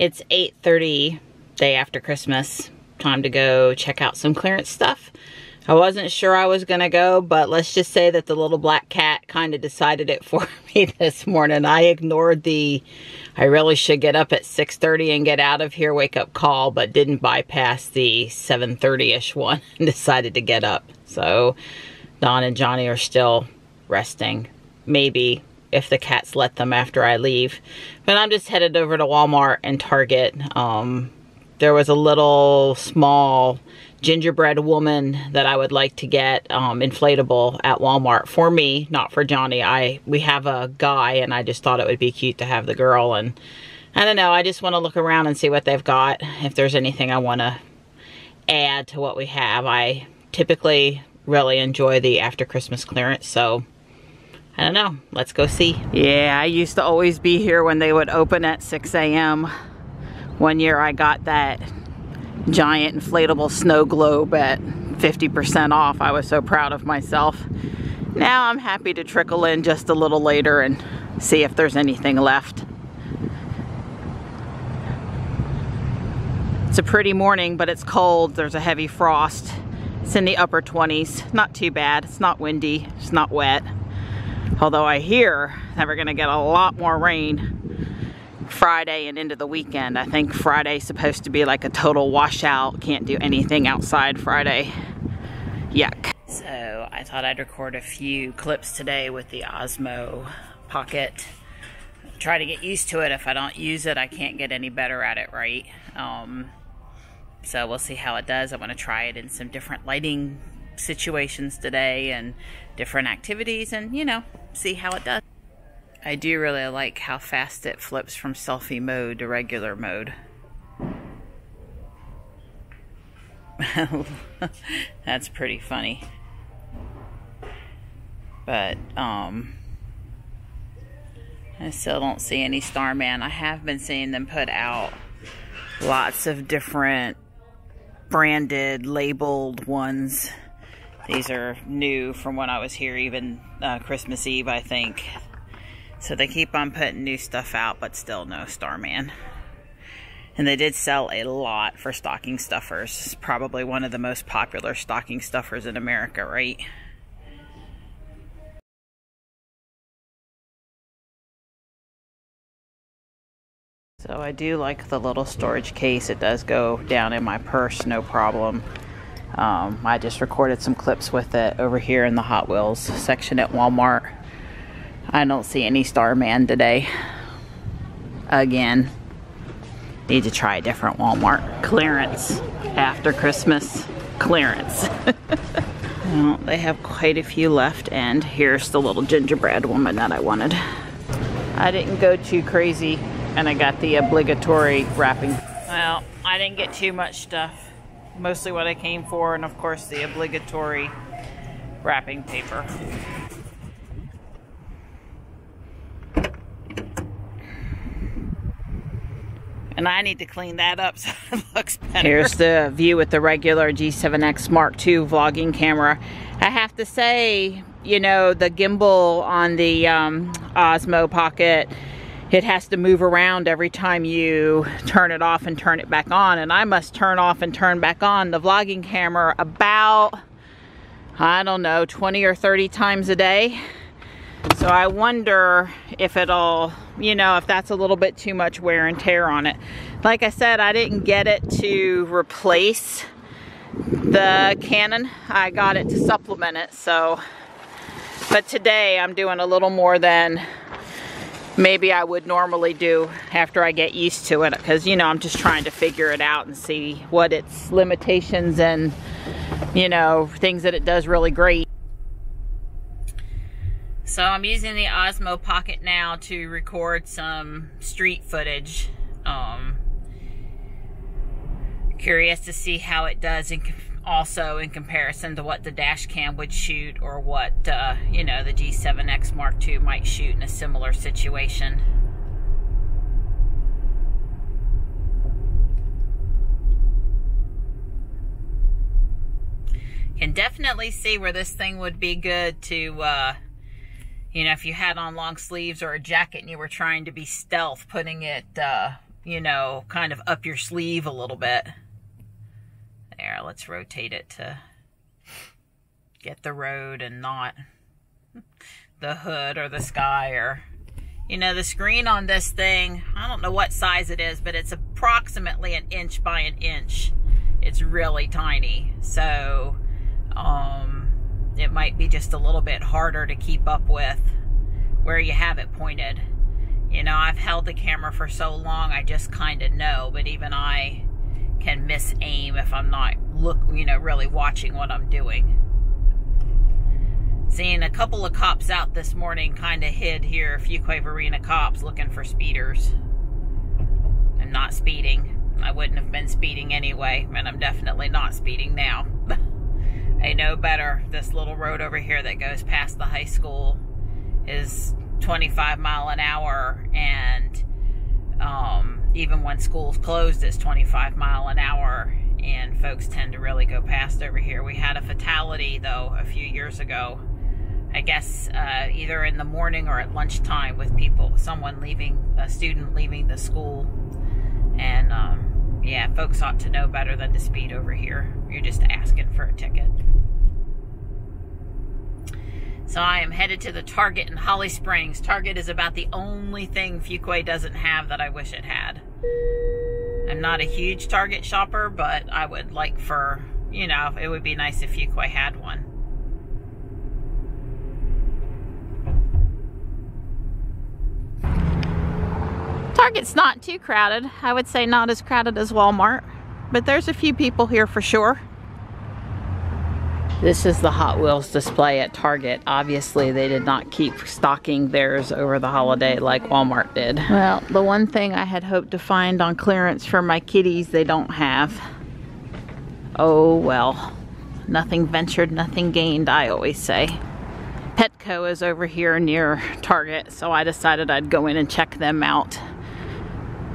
It's 8:30, day after Christmas. Time to go check out some clearance stuff. I wasn't sure I was gonna go, but let's just say that the little black cat kind of decided it for me this morning. I ignored the, I really should get up at 6:30 and get out of here, wake up call, but didn't bypass the 7:30-ish one and decided to get up. So Don and Johnny are still resting. Maybe if the cats let them after I leave. But I'm just headed over to Walmart and Target. There was a little small gingerbread woman that I would like to get inflatable at Walmart for me, not for Johnny. We have a guy and I just thought it would be cute to have the girl, and I don't know, I just want to look around and see what they've got, if there's anything I want to add to what we have. I typically really enjoy the after Christmas clearance, so I don't know, let's go see. Yeah, I used to always be here when they would open at 6 a.m. One year I got that giant inflatable snow globe at 50% off. I was so proud of myself. Now I'm happy to trickle in just a little later and see if there's anything left. It's a pretty morning, but it's cold. There's a heavy frost. It's in the upper 20s. Not too bad. It's not windy. It's not wet. Although I hear that we're gonna get a lot more rain Friday and into the weekend. I think Friday's supposed to be like a total washout. Can't do anything outside Friday. Yuck. So I thought I'd record a few clips today with the Osmo Pocket. Try to get used to it. If I don't use it, I can't get any better at it, right? So we'll see how it does. I want to try it in some different lighting situations today and different activities, and you know, see how it does. I do really like how fast it flips from selfie mode to regular mode. That's pretty funny. But I still don't see any Starman. I have been seeing them put out lots of different branded, labeled ones. These are new from when I was here, even Christmas Eve, I think. So they keep on putting new stuff out, but still no Starman. And they did sell a lot for stocking stuffers. It's probably one of the most popular stocking stuffers in America, right? So I do like the little storage case. It does go down in my purse, no problem. I just recorded some clips with it over here in the Hot Wheels section at Walmart. I don't see any Starman today. Again, need to try a different Walmart. Clearance. After Christmas clearance. Well, they have quite a few left, and here's the little gingerbread woman that I wanted. I didn't go too crazy, and I got the obligatory wrapping. Well, I didn't get too much stuff. Mostly what I came for, and of course the obligatory wrapping paper. And I need to clean that up so it looks better. Here's the view with the regular G7X Mark II vlogging camera. I have to say, you know, the gimbal on the Osmo Pocket, it has to move around every time you turn it off and turn it back on. And I must turn off and turn back on the vlogging camera about, I don't know, 20 or 30 times a day. So I wonder if it'll, you know, if that's a little bit too much wear and tear on it. Like I said, I didn't get it to replace the Canon. I got it to supplement it, so. But today I'm doing a little more than maybe I would normally do after I get used to it. Because, you know, I'm just trying to figure it out and see what its limitations and, you know, things that it does really great. So I'm using the Osmo Pocket now to record some street footage. Curious to see how it does also in comparison to what the dash cam would shoot, or what you know, the G7X Mark II might shoot in a similar situation. Can definitely see where this thing would be good to you know, if you had on long sleeves or a jacket and you were trying to be stealth, putting it you know, kind of up your sleeve a little bit. There, let's rotate it to get the road and not the hood or the sky. Or, you know, the screen on this thing, I don't know what size it is, but it's approximately 1 inch by 1 inch. It's really tiny, so it might be just a little bit harder to keep up with where you have it pointed. You know, I've held the camera for so long, I just kind of know, but even I can miss aim if I'm not really watching what I'm doing. Seeing a couple of cops out this morning kind of hid here, a few Quaverina cops looking for speeders. I'm not speeding. I wouldn't have been speeding anyway, and I'm definitely not speeding now. I know better. This little road over here that goes past the high school is 25 mile an hour, and even when school's closed, it's 25 mile an hour, and folks tend to really go past over here. We had a fatality, though, a few years ago. I guess either in the morning or at lunchtime with someone leaving, a student leaving the school. And yeah, folks ought to know better than to speed over here. You're just asking for a ticket. So I am headed to the Target in Holly Springs. Target is about the only thing Fuquay doesn't have that I wish it had. I'm not a huge Target shopper, but I would like for, you know, it would be nice if Fuquay had one. Target's not too crowded. I would say not as crowded as Walmart, but there's a few people here for sure. This is the Hot Wheels display at Target. Obviously, they did not keep stocking theirs over the holiday like Walmart did. Well, the one thing I had hoped to find on clearance for my kitties, they don't have. Oh well, nothing ventured, nothing gained, I always say. Petco is over here near Target, so I decided I'd go in and check them out.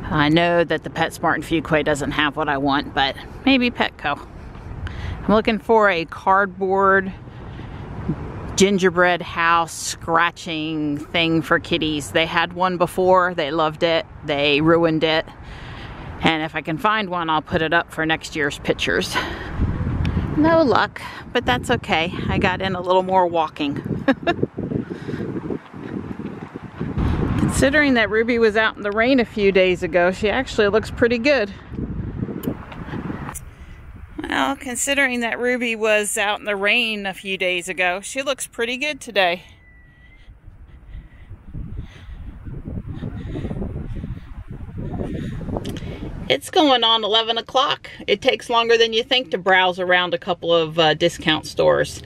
I know that the PetSmart in Fuquay doesn't have what I want, but maybe Petco. I'm looking for a cardboard gingerbread house scratching thing for kitties. They had one before, they loved it, they ruined it. And if I can find one, I'll put it up for next year's pictures. No luck, but that's okay. I got in a little more walking. Considering that Ruby was out in the rain a few days ago, she actually looks pretty good. Well, considering that Ruby was out in the rain a few days ago, she looks pretty good today. It's going on 11 o'clock. It takes longer than you think to browse around a couple of discount stores.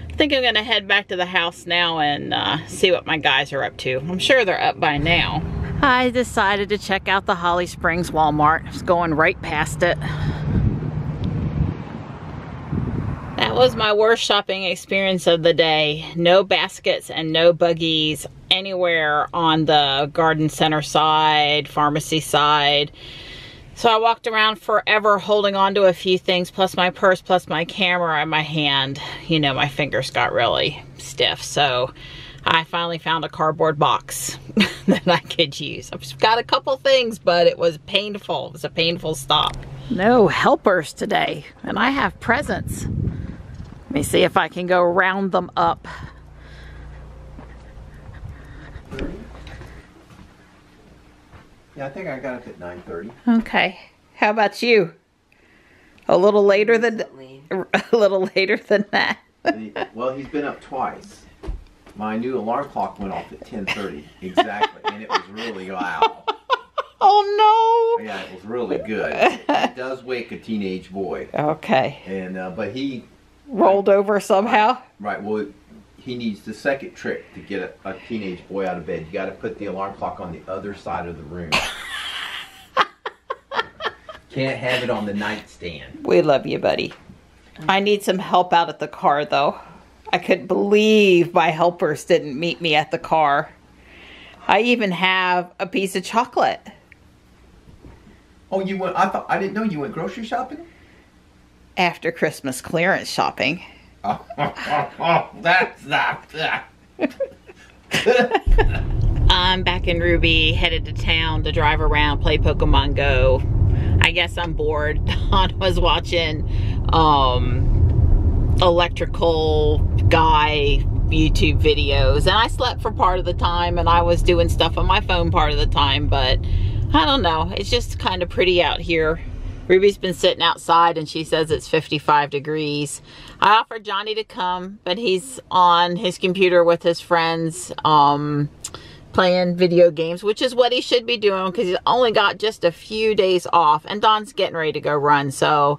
I think I'm going to head back to the house now and see what my guys are up to. I'm sure they're up by now. I decided to check out the Holly Springs Walmart. I was going right past it. That was my worst shopping experience of the day. No baskets and no buggies anywhere on the garden center side, pharmacy side. So I walked around forever holding on to a few things, plus my purse, plus my camera in my hand. You know, my fingers got really stiff. So I finally found a cardboard box that I could use. I've got a couple things, but it was painful. It was a painful stop. No helpers today, and I have presents. Let me see if I can go round them up. Yeah, I think I got up at 9:30. Okay. How about you? A little later than that. Well, he's been up twice. My new alarm clock went off at 10:30 exactly, and it was really loud. Oh no! Yeah, it was really good. It does wake a teenage boy. Okay. And but he rolled over somehow. Right. Well, he needs the second trick to get a teenage boy out of bed. You got to put the alarm clock on the other side of the room. Can't have it on the nightstand. We love you, buddy. I need some help out at the car, though. I couldn't believe my helpers didn't meet me at the car. I even have a piece of chocolate. Oh, you went? I didn't know you went grocery shopping. After Christmas clearance shopping. That's not that. I'm back in Ruby, headed to town to drive around, play Pokemon Go. I guess I'm bored. Don was watching electrical guy YouTube videos, and I slept for part of the time, and I was doing stuff on my phone part of the time, but I don't know. It's just kind of pretty out here. Ruby's been sitting outside and she says it's 55 degrees. I offered Johnny to come, but he's on his computer with his friends playing video games, which is what he should be doing because he's only got just a few days off, and Don's getting ready to go run. So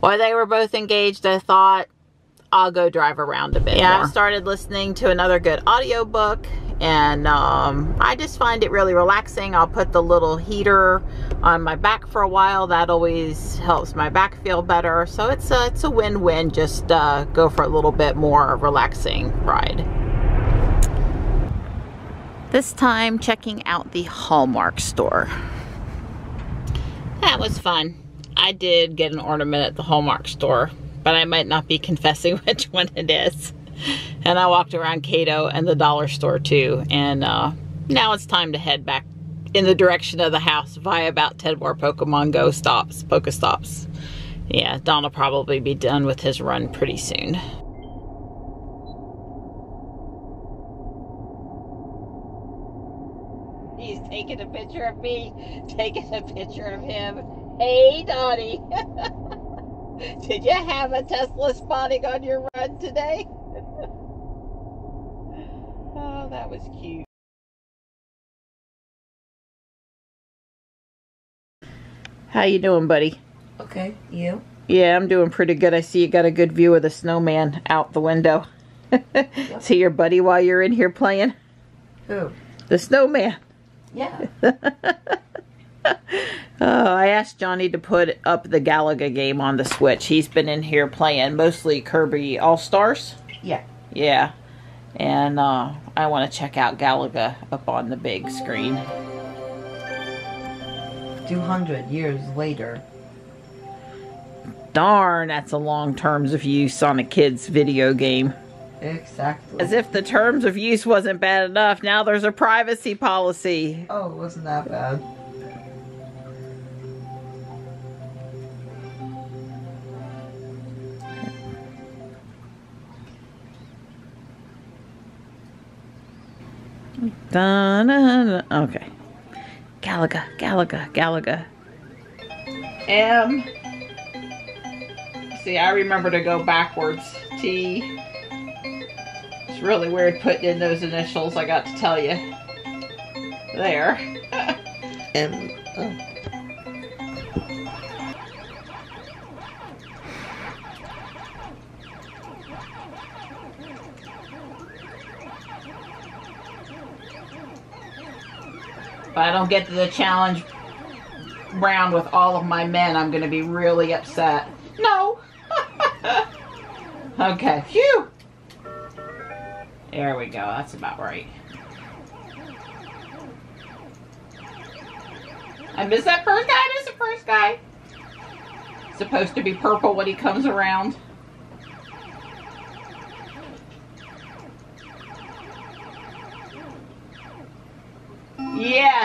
while they were both engaged, I thought I'll go drive around a bit more. I've started listening to another good audiobook, and I just find it really relaxing. I'll put the little heater on my back for a while. That always helps my back feel better. So it's a win-win. Just go for a little bit more relaxing ride. This time checking out the Hallmark store. That was fun. I did get an ornament at the Hallmark store, but I might not be confessing which one it is. And I walked around Cato and the dollar store too. And now it's time to head back in the direction of the house via about 10 more Pokemon Go stops, Pokestops. Yeah, Don will probably be done with his run pretty soon. He's taking a picture of me, taking a picture of him. Hey, Donnie. Did you have a Tesla spotting on your run today? Oh, that was cute. How you doing, buddy? Okay, you? Yeah, I'm doing pretty good. I see you got a good view of the snowman out the window. Yep. See your buddy while you're in here playing? Who? The snowman. Yeah. I asked Johnny to put up the Galaga game on the Switch. He's been in here playing mostly Kirby All-Stars. Yeah. Yeah. And I want to check out Galaga up on the big screen. 200 years later. Darn, that's a long terms of use on a kid's video game. Exactly. As if the terms of use wasn't bad enough, now there's a privacy policy. Oh, it wasn't that bad. Okay. Galaga, Galaga, Galaga. M. See, I remember to go backwards. T. It's really weird putting in those initials, I got to tell you. There. M. Oh. If I don't get to the challenge round with all of my men, I'm going to be really upset. No! Okay. Phew! There we go. That's about right. I missed that first guy. I missed the first guy. It's supposed to be purple when he comes around. Yeah!